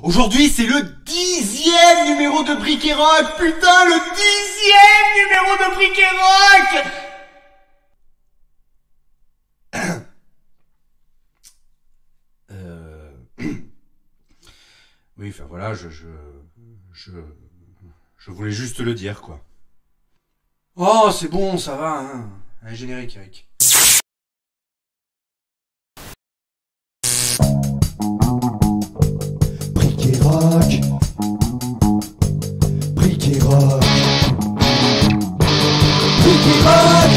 Aujourd'hui, c'est le 10e numéro de Brick et Rock. Putain, le 10e numéro de Brick et Rock. Oui, enfin voilà, je voulais juste le dire, quoi. Oh, c'est bon, ça va, hein. Allez, générique, Eric. Brick et Rock. Brick et Rock. Brick et Rock.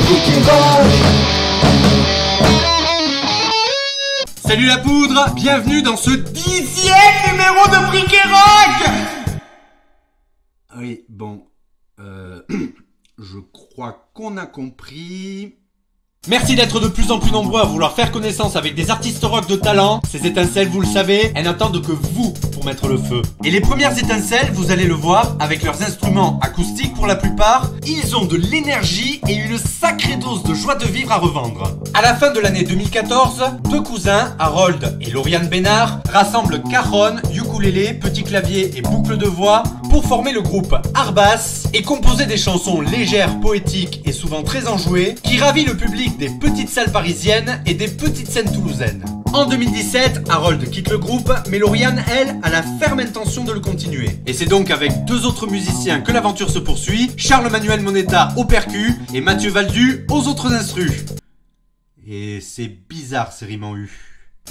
Brick et Rock. Salut la poudre, bienvenue dans ce 10e numéro de Brick et Rock. Oui, bon, je crois qu'on a compris. Merci d'être de plus en plus nombreux à vouloir faire connaissance avec des artistes rock de talent. Ces étincelles, vous le savez, elles n'attendent que vous pour mettre le feu. Et les premières étincelles, vous allez le voir, avec leurs instruments acoustiques pour la plupart, ils ont de l'énergie et une sacrée dose de joie de vivre à revendre. À la fin de l'année 2014, deux cousins, Harold et Lauriane Bénard, rassemblent cajon, ukulélé, petit clavier et boucle de voix pour former le groupe Arbass et composer des chansons légères, poétiques et souvent très enjouées qui ravit le public des petites salles parisiennes et des petites scènes toulousaines. En 2017, Harold quitte le groupe, mais Lauriane, elle, a la ferme intention de le continuer. Et c'est donc avec deux autres musiciens que l'aventure se poursuit, Charles-Manuel Moneta au percu et Mathieu Valdu aux autres instrus. Et c'est bizarre ces rimes en U.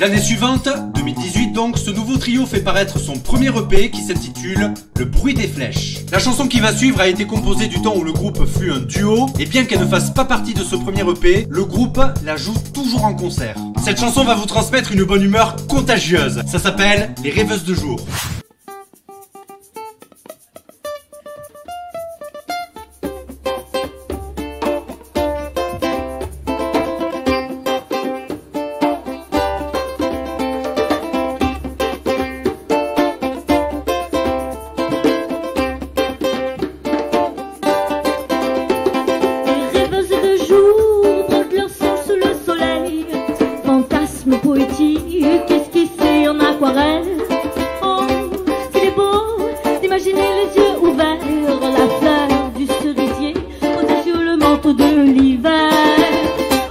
L'année suivante, 2018 donc, ce nouveau trio fait paraître son premier EP qui s'intitule Le bruit des flèches. La chanson qui va suivre a été composée du temps où le groupe fut un duo, et bien qu'elle ne fasse pas partie de ce premier EP, le groupe la joue toujours en concert. Cette chanson va vous transmettre une bonne humeur contagieuse. Ça s'appelle Les rêveuses de jour. Qu'est-ce qui c'est en aquarelle? Oh, qu'il est beau d'imaginer les yeux ouverts, la fleur du cerisier au-dessus le manteau de l'hiver.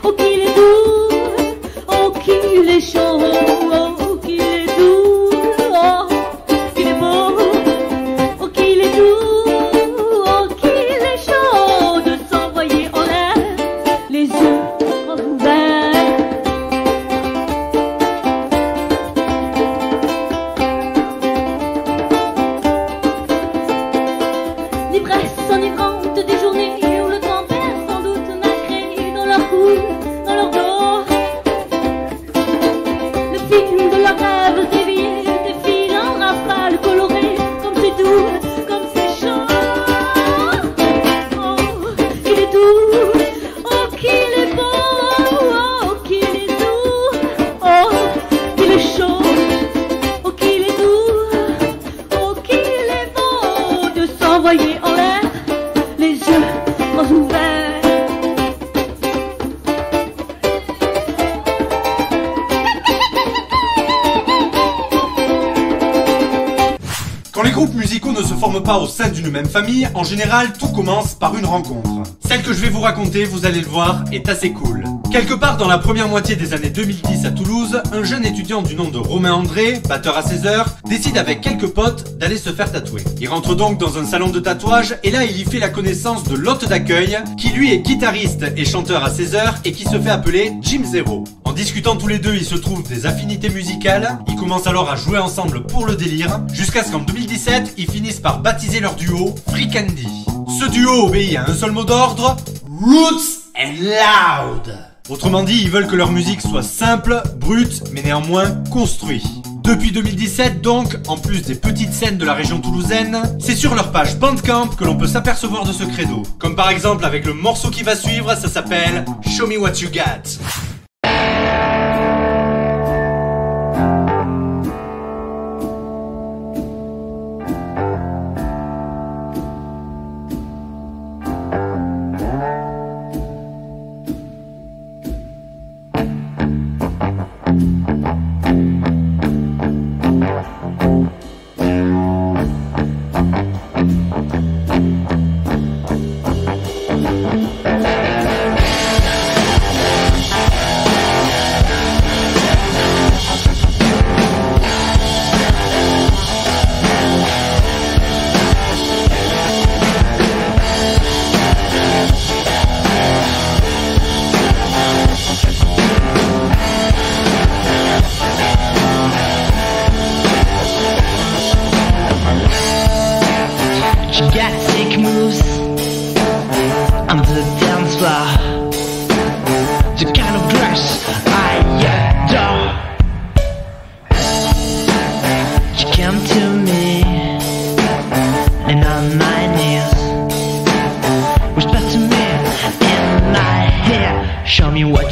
Oh, qu'il est doux, oh, qu'il est chaud, oh, qu'il est doux, oh, qu'il est beau, oh, qu'il est doux, oh, qu'il est chaud de s'envoyer en l'air, les yeux ouverts. L'ivresse enivrante des journées où le temps perd sans doute nacré dans leur cou, dans leur dos. Le film de leur rêve réveillé défile en rafale colorée, comme c'est doux, comme c'est chaud. Oh, qu'il est doux, oh, qu'il est beau, oh, qu'il est doux, oh, qu'il est chaud, oh, qu'il est doux, oh, qu'il est beau de s'envoyer en l'air, les yeux grands ouverts. Quand les groupes musicaux ne se forment pas au sein d'une même famille, en général, tout commence par une rencontre. Celle que je vais vous raconter, vous allez le voir, est assez cool. Quelque part dans la première moitié des années 2010 à Toulouse, un jeune étudiant du nom de Romain André, batteur à 16 heures, décide avec quelques potes d'aller se faire tatouer. Il rentre donc dans un salon de tatouage et là il y fait la connaissance de l'hôte d'accueil, qui lui est guitariste et chanteur à 16 heures et qui se fait appeler Jim Zero. En discutant tous les deux, ils se trouvent des affinités musicales, ils commencent alors à jouer ensemble pour le délire, jusqu'à ce qu'en 2017, ils finissent par baptiser leur duo Freak Andy. Ce duo obéit à un seul mot d'ordre, Roots and Loud. Autrement dit, ils veulent que leur musique soit simple, brute, mais néanmoins construite. Depuis 2017 donc, en plus des petites scènes de la région toulousaine, c'est sur leur page Bandcamp que l'on peut s'apercevoir de ce credo. Comme par exemple avec le morceau qui va suivre, ça s'appelle Show Me What You Got.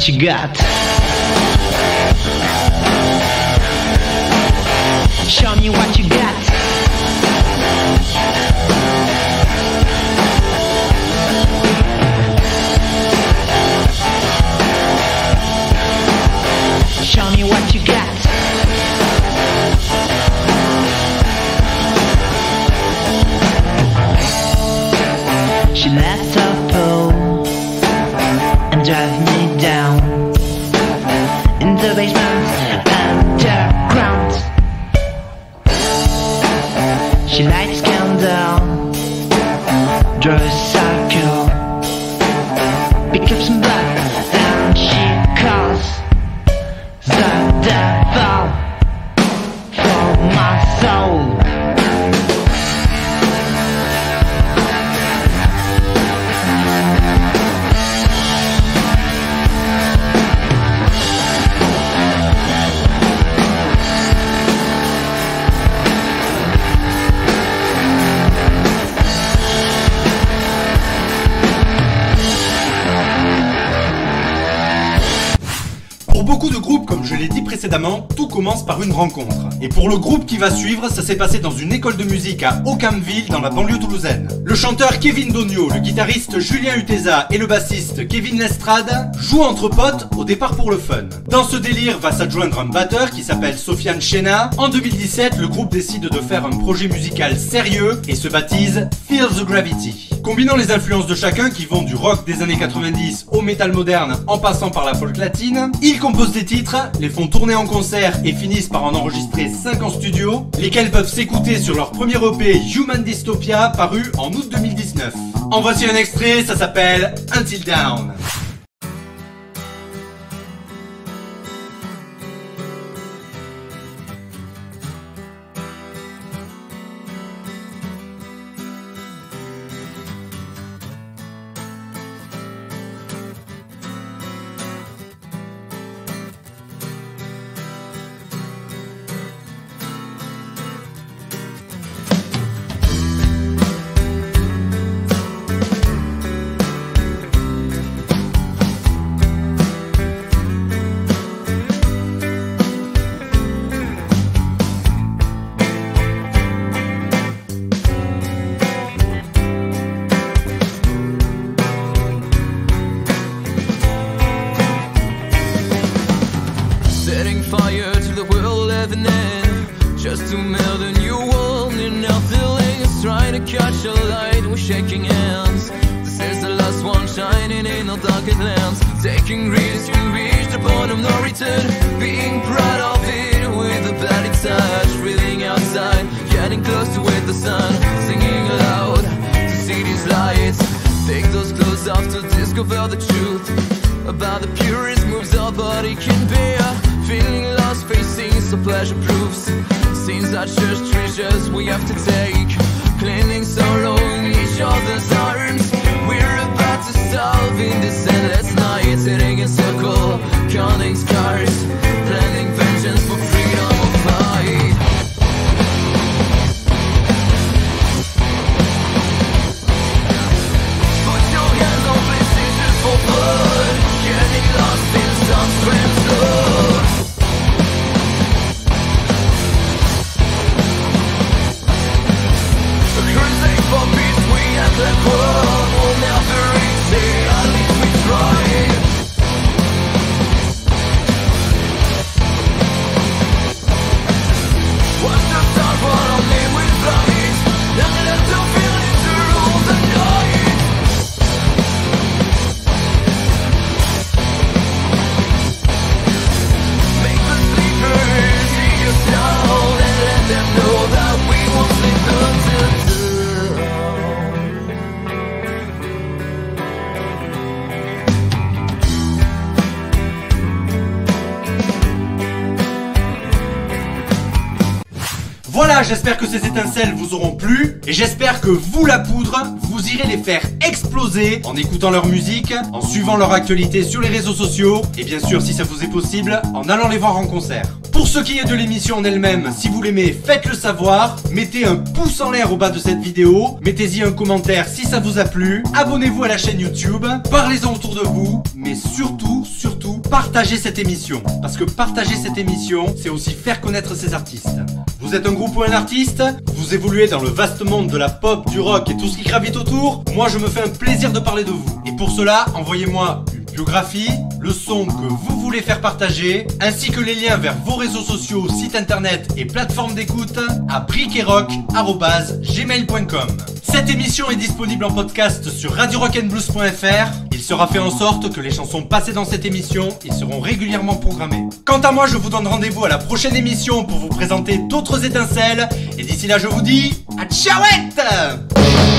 what you got. Show me what you got. Show me what you got. She left her pole and drive me down in the basement underground. She lights candle, draw a circle, pick up some blood, and she calls the devil for my soul. Pour beaucoup de groupes, comme je l'ai dit précédemment, tout commence par une rencontre. Et pour le groupe qui va suivre, ça s'est passé dans une école de musique à Aucamville, dans la banlieue toulousaine. Le chanteur Kevin Donio, le guitariste Julien Uteza et le bassiste Kevin Lestrade jouent entre potes au départ pour le fun. Dans ce délire va s'adjoindre un batteur qui s'appelle Sofiane Chena. En 2017, le groupe décide de faire un projet musical sérieux et se baptise Feel the Gravity. Combinant les influences de chacun qui vont du rock des années 90 au métal moderne en passant par la folk latine, ils composent des titres, les font tourner en concert et finissent par en enregistrer 5 en studio, lesquels peuvent s'écouter sur leur premier EP Human Dystopia paru en août 2019. En voici un extrait, ça s'appelle Until Dawn. Setting fire to the world living in, just to melt a new world in our feelings. Trying to catch a light, we're shaking hands. This is the last one shining in our darkest lands. Taking risks, we reach the point of no return. Being proud of it with a body touch. Breathing outside, getting close to with the sun. Singing aloud to see these lights. Take those clothes off to discover the truth about the purest moves our body can bear. Feeling lost, facing some pleasure proofs. Scenes are just treasures we have to take. Cleaning sorrow in each other's arms. We're about to solve in this endless night. Sitting in circle, counting scars. Planning vengeance for freedom of fight. Put your hands on places just for blood. Getting lost in some strange love. A crusade for peace, we have the world. We'll never reach it, at least we tried. What's the start, but only with flight. Nothing left to feel it to rule the night. Make the sleepers hear us down and let them know that we won't sleep until dawn. Voilà, j'espère que ces étincelles vous auront plu et j'espère que vous, la poudre, vous irez les faire exploser en écoutant leur musique, en suivant leur actualité sur les réseaux sociaux et bien sûr, si ça vous est possible, en allant les voir en concert. Pour ce qui est de l'émission en elle-même, si vous l'aimez, faites-le savoir, mettez un pouce en l'air au bas de cette vidéo, mettez-y un commentaire si ça vous a plu, abonnez-vous à la chaîne YouTube, parlez-en autour de vous, mais surtout, partager cette émission. Parce que partager cette émission, c'est aussi faire connaître ces artistes. Vous êtes un groupe ou un artiste, vous évoluez dans le vaste monde de la pop, du rock et tout ce qui gravite autour, moi je me fais un plaisir de parler de vous. Et pour cela, envoyez-moi une biographie, le son que vous voulez faire partager, ainsi que les liens vers vos réseaux sociaux, sites internet et plateformes d'écoute à briquetrock@gmail.com. Cette émission est disponible en podcast sur radiorockandblues.fr. Il sera fait en sorte que les chansons passées dans cette émission y seront régulièrement programmées. Quant à moi, je vous donne rendez-vous à la prochaine émission pour vous présenter d'autres étincelles. Et d'ici là, je vous dis à ciaouette!